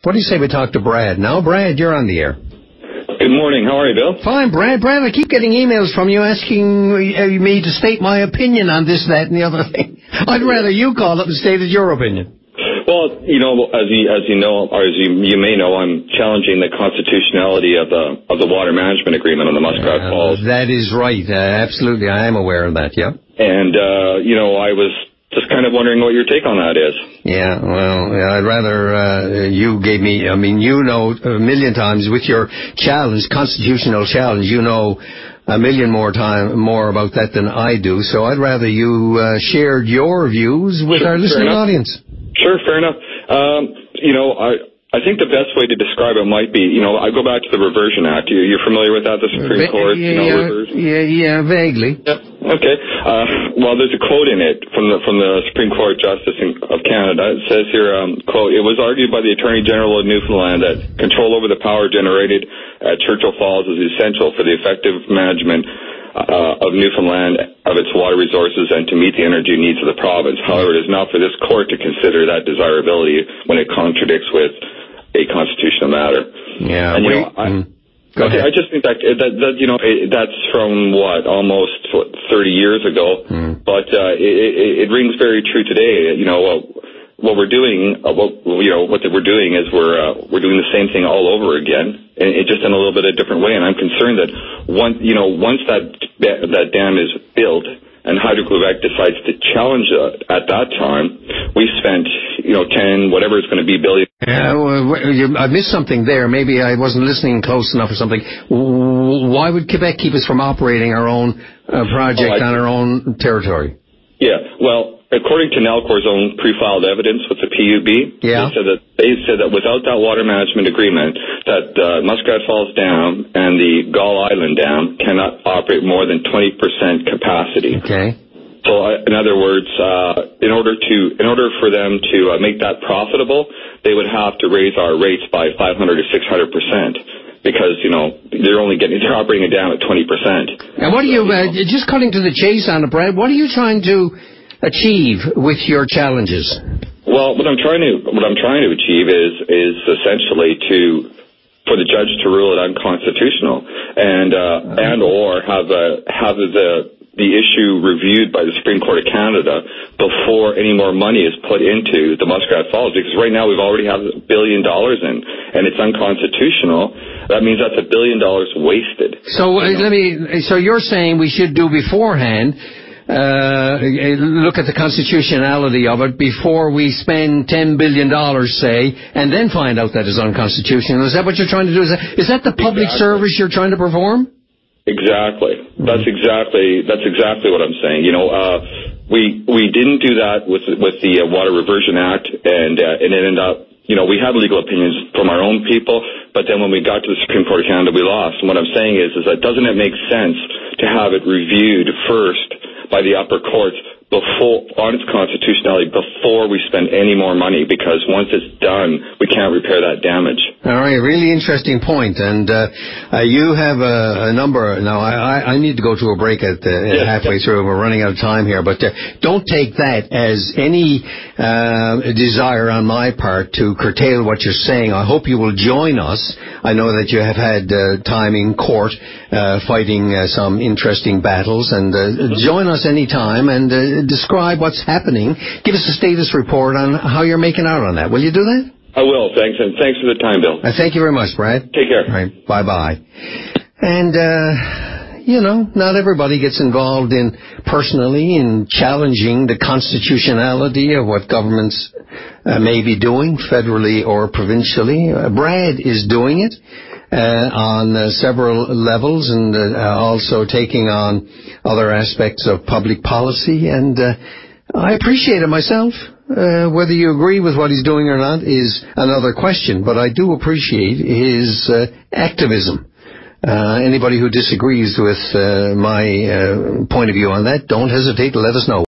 What do you say we talk to Brad? Now, Brad, you're on the air. Good morning. How are you, Bill? Fine, Brad. Brad, I keep getting emails from you asking me to state my opinion on this, that, and the other thing. I'd rather you call up and state your opinion. Well, you know, as you know, or as you may know, I'm challenging the constitutionality of the water management agreement on the Muskrat Falls. That is right. Absolutely, I am aware of that. Yeah. And you know, I was just kind of wondering what your take on that is. Yeah, well, I'd rather you gave me, I mean, you know a million times with your challenge, constitutional challenge, you know a million more about that than I do, so I'd rather you shared your views with our listening audience. Sure, fair enough. You know, I think the best way to describe it might be, you know, I go back to the Reversion Act. You're familiar with that, the Supreme Court? Reversion? Yeah, vaguely. Yeah. Okay. Well, there's a quote in it from the Supreme Court Justice of Canada. It says here, quote, "It was argued by the Attorney General of Newfoundland that control over the power generated at Churchill Falls is essential for the effective management of Newfoundland, of its water resources, and to meet the energy needs of the province. However, it is not for this court to consider that desirability when it contradicts with a constitutional matter." Yeah. And, you know, I just think that you know, that's from almost 30 years ago, but it rings very true today. You know, what we're doing, what we're doing is we're doing the same thing all over again, and it just in a little bit of a different way. And I'm concerned that once that dam is built and Hydro-Quebec decides to challenge it at that time, we've spent 10 whatever it's going to be billion. I missed something there. Maybe I wasn't listening close enough or something. Why would Quebec keep us from operating our own project on our own territory? Yeah, well, according to Nalcor's own pre-filed evidence with the PUB, they said that without that water management agreement, that Muskrat Falls Dam and the Gull Island Dam cannot operate more than 20% capacity. Okay. So, in other words, in order for them to make that profitable, they would have to raise our rates by 500 to 600%. Because, they're operating it down at 20%. Now, what are you, just cutting to the chase on it, Brad, what are you trying to achieve with your challenges? Well, what I'm trying to achieve is essentially for the judge to rule it unconstitutional and or have the issue reviewed by the Supreme Court of Canada before any more money is put into the Muskrat Falls, because right now we've already have $1 billion in, and it's unconstitutional. That means that's $1 billion wasted. So so you're saying we should do beforehand, look at the constitutionality of it before we spend $10 billion, say, and then find out that it's unconstitutional. Is that what you're trying to do? Is that the public service you're trying to perform? Exactly. That's exactly what I'm saying. We didn't do that with the Water Reversion Act, and it ended up, we had legal opinions from our own people, but then when we got to the Supreme Court of Canada, we lost. And what I'm saying is that doesn't it make sense to have it reviewed first by the upper courts on its constitutionality before we spend any more money, because once it's done, we can't repair that damage. All right, really interesting point. And you have a number. Now, I need to go to a break at halfway through. We're running out of time here. But don't take that as any desire on my part to curtail what you're saying. I hope you will join us. I know that you have had time in court fighting some interesting battles. And join us any time and describe what's happening. Give us a status report on how you're making out on that. Will you do that? I will. Thanks, and thanks for the time, Bill. Thank you very much, Brad. Take care. All right. Bye-bye. And, not everybody gets involved personally in challenging the constitutionality of what governments may be doing, federally or provincially. Brad is doing it on several levels, and also taking on other aspects of public policy, and I appreciate it myself. Whether you agree with what he's doing or not is another question, but I do appreciate his activism. Anybody who disagrees with my point of view on that, don't hesitate to let us know.